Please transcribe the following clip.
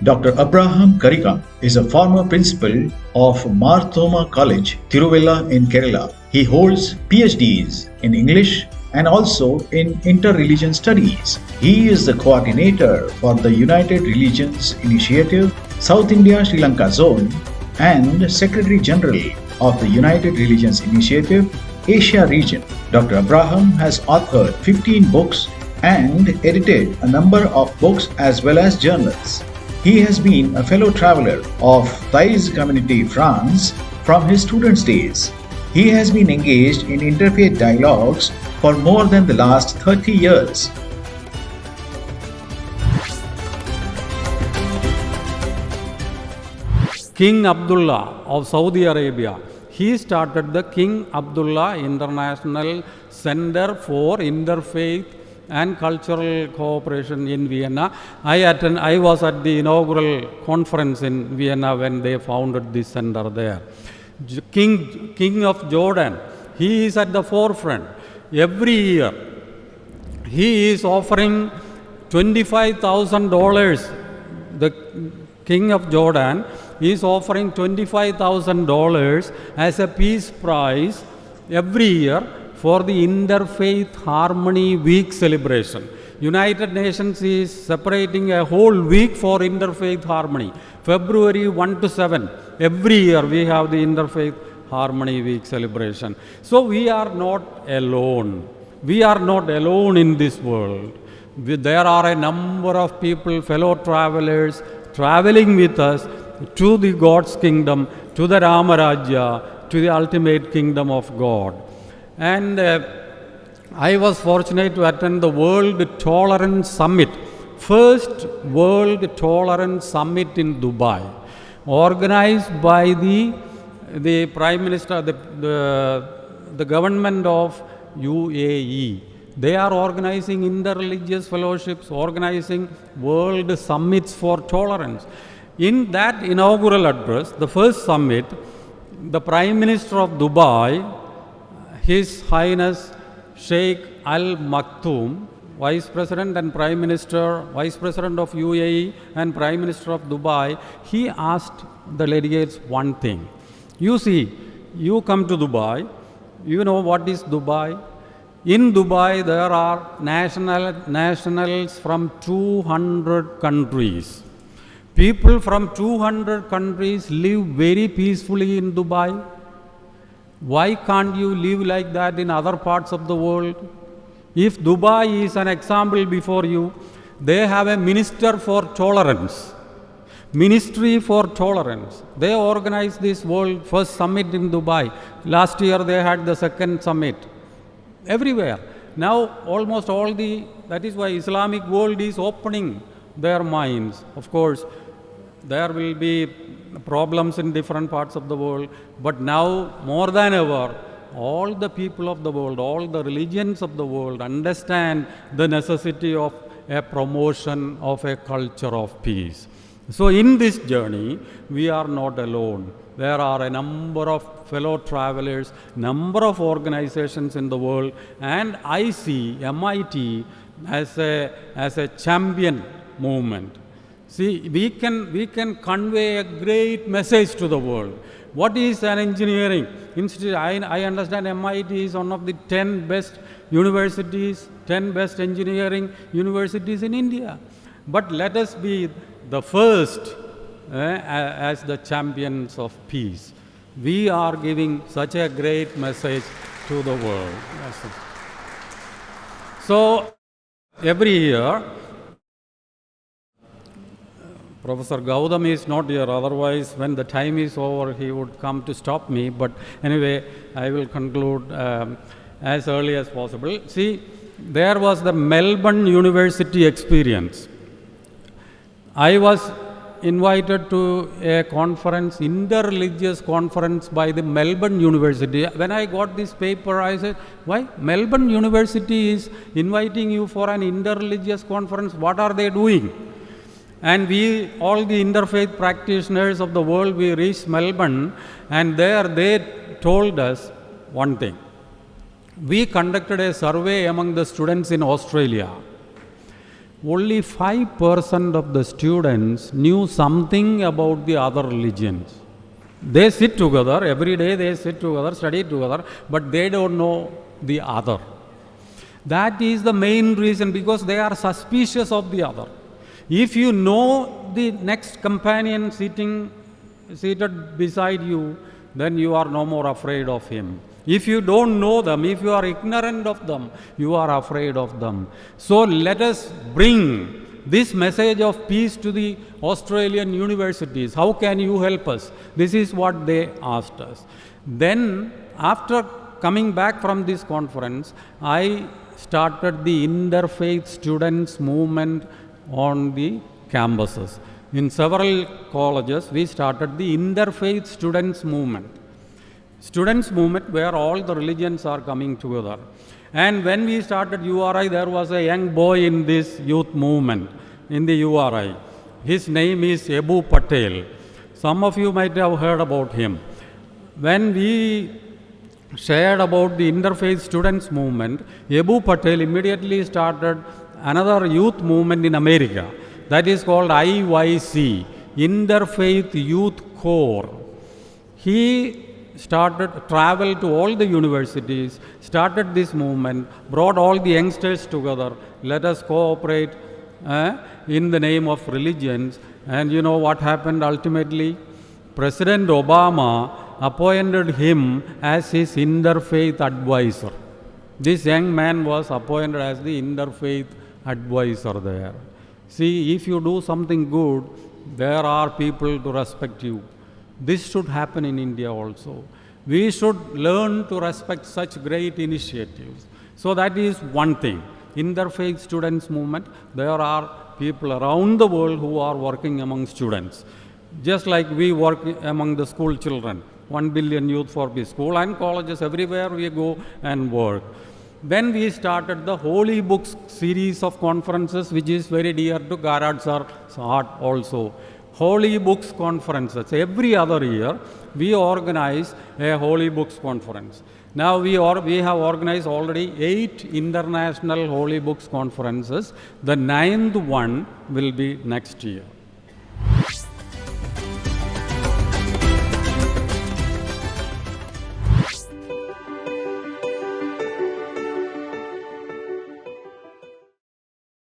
Dr. Abraham Karickam is a former principal of Thoma College, Tiruvalla in Kerala. He holds PhDs in English and also in inter-religion studies. He is the coordinator for the United Religions Initiative, South India Sri Lanka Zone, and Secretary General of the United Religions Initiative, Asia region. Dr. Abraham has authored 15 books and edited a number of books as well as journals. He has been a fellow traveler of Taize Community, France from his students' days. He has been engaged in interfaith dialogues for more than the last 30 years. King Abdullah of Saudi Arabia, he started the King Abdullah International Center for Interfaith and Cultural Cooperation in Vienna. I was at the inaugural conference in Vienna when they founded this center there. King of Jordan, he is at the forefront. Every year, he is offering $25,000. The King of Jordan is offering $25,000 as a peace prize every year for the Interfaith Harmony Week celebration. United Nations is separating a whole week for Interfaith Harmony, February 1 to 7. Every year we have the Interfaith Harmony Week celebration. So we are not alone. We are not alone in this world. There are a number of people, fellow travelers, traveling with us to the God's kingdom, to the Ramarajya, to the ultimate kingdom of God. And I was fortunate to attend the World Tolerance Summit, first World Tolerance Summit in Dubai, organized by the Prime Minister, the government of UAE. They are organizing interreligious fellowships, organizing world summits for tolerance. In that inaugural address, the first summit, the Prime Minister of Dubai, His Highness Sheikh Al Maktoum, Vice President and Prime Minister, Vice President of UAE and Prime Minister of Dubai, he asked the delegates one thing. You see, you come to Dubai, you know what is Dubai? In Dubai, there are nationals from 200 countries. People from 200 countries live very peacefully in Dubai. Why can't you live like that in other parts of the world? If Dubai is an example before you, they have a minister for tolerance, ministry for tolerance. They organized this world first summit in Dubai. Last year they had the second summit. Everywhere. Now almost all that is why Islamic world is opening their minds. Of course, there will be problems in different parts of the world, but now more than ever, all the people of the world, all the religions of the world understand the necessity of a promotion of a culture of peace. So in this journey, we are not alone. There are a number of fellow travelers, number of organizations in the world, and I see MIT as a champion movement. See, we can convey a great message to the world. What is an engineering institute? I understand MIT is one of the 10 best universities, 10 best engineering universities in India. But let us be the first as the champions of peace. We are giving such a great message to the world. So, every year, Professor Gautam is not here, otherwise when the time is over he would come to stop me, but anyway I will conclude as early as possible. See, there was the Melbourne University experience. I was invited to a conference, interreligious conference by the Melbourne University. When I got this paper, I said, why? Melbourne University is inviting you for an interreligious conference, what are they doing? And we, all the interfaith practitioners of the world, we reached Melbourne, and there they told us one thing. We conducted a survey among the students in Australia. only 5% of the students knew something about the other religions. They sit together, every day they sit together, study together, but they don't know the other. That is the main reason, because they are suspicious of the other. If you know the next companion seated beside you, then you are no more afraid of him. If you don't know them, if you are ignorant of them, you are afraid of them. So let us bring this message of peace to the Australian universities. How can you help us? This is what they asked us. Then, after coming back from this conference, I started the interfaith students movement on the campuses. In several colleges, we started the interfaith students movement. Students movement where all the religions are coming together. And when we started URI, there was a young boy in this youth movement in the URI. His name is Ebu Patel. Some of you might have heard about him. When we shared about the interfaith students movement, Ebu Patel immediately started another youth movement in America. That is called IYC, Interfaith Youth Corps. He traveled to all the universities, started this movement, brought all the youngsters together. Let us cooperate in the name of religions. And you know what happened ultimately? President Obama appointed him as his interfaith advisor. This young man was appointed as the interfaith advisor there. See, if you do something good, there are people to respect you. This should happen in India also. We should learn to respect such great initiatives. So that is one thing. Interfaith students movement, there are people around the world who are working among students. Just like we work among the school children. 1 billion youth for peace. School and colleges, everywhere we go and work. Then we started the Holy Books series of conferences, which is very dear to Garad sir's heart also. Holy Books conferences. Every other year, we organize a Holy Books conference. Now we have organized already 8 international Holy Books conferences. The 9th one will be next year.